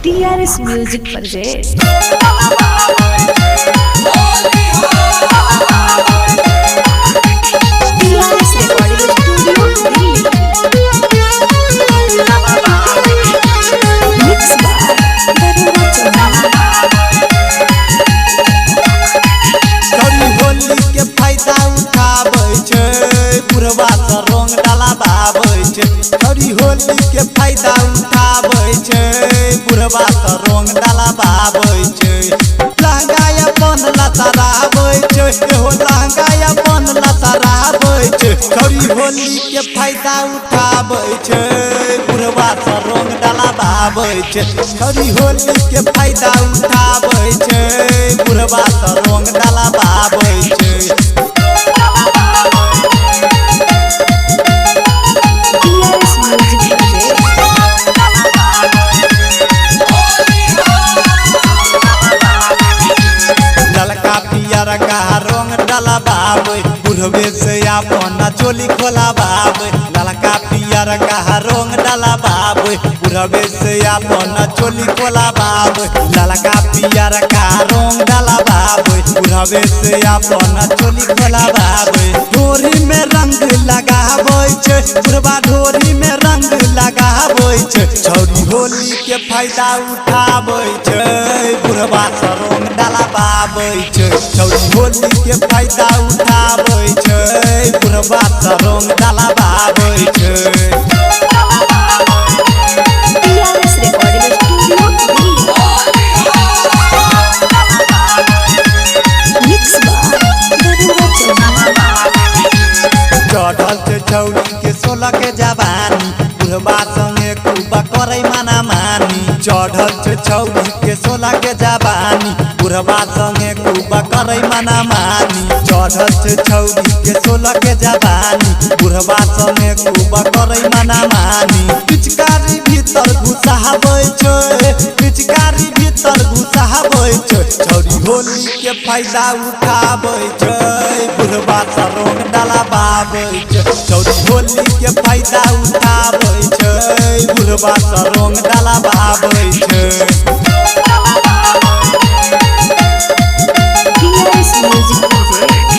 TRS Music presents TRS Recording Studio, Delhi. Mix by Daruda Chauhan. करी होली के फायदा उठाबै छै बुढ़वा से रंग डलबाबै छै। करी होली के फायदा उठाबै छै बुढ़वा से रंग डलबाबै छै। लहंगा अपन लतराबै छै एहो लहंगा अपन लतराबै छै। करी होली के फायदा उठाबै छै बुढ़वा से रंग डलबाबै छै। करी होली के फायदा उठाबै छै बुढ़वा से रंग डलबाबै छै। TRS Music presents ललका पियर का रंग डलबाबै बुढ़वे से अपन चोली खोलाबाबै। ललका पियर का रंग डलबाबै बुढ़वे से अपन चोली खोलाबाबै। ललका पियर का रंग डलबाबै बुढ़वे से अपन चोली खोलाबाबै। ढोरी में रंग लगाबै छै बुढ़वा ढोरी में रंग लगाबै छै। छौरी होली के फायदा उठाबै छै बुढ़वा से रंग डलबाबै छै। छौरी होली के फायदा उठाबै छै बुढ़वा से रंग डलबाबै छै। TRS Recording Studio, Delhi. Mix by Daruda Chauhan. चढ़ल छै छौरी के 16 के जवानी बुढ़वा संगे खूब करे मना मानी। चढ़ल छै छौरी के 16 के जवानी बुढ़वा संगे खूब करे मना मानी। चढ़ल छै छौरी के 16 के जवानी बुढ़वा संगे खूब करे मना मानी। पिचकारी भीतर घुसाबै छै पिचकारी भीतर घुसाबै छै। छौरी होली के फायदा उठाबै छै बुढ़वा से रंग डलबाबै छै। छौरी होली के फायदा उठाबै छै बुढ़वा से रंग डलबाबै छै। TRS Music presents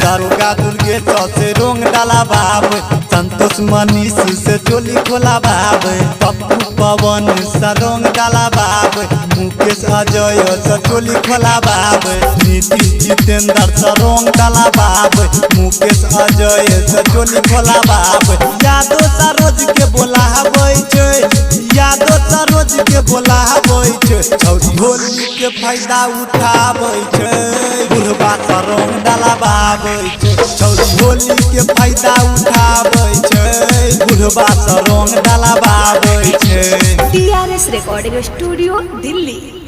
दारोगा दुर्गे से रंग डलबाबै। संतोष मनीष से चोली खोलाबाबै। पप्पू पवन से रंग डलबाबै। मुकेश अजय से चोली खोलाबाबै। नीतीश जितेंद्र से रंग डलबाबै। मुकेश अजय से चोली खोलाबाबै। यादव सरोज के बोलाबै छै यादव सरोज के बोलाबै छै। छौरी होली के फायदा उठाबै छै बुढ़वा से रंग डलबाबै छै। छौरी होली के फायदा उठाबै छै बुढ़वा से रंग डलबाबै छै। TRS Recording Studio, Delhi.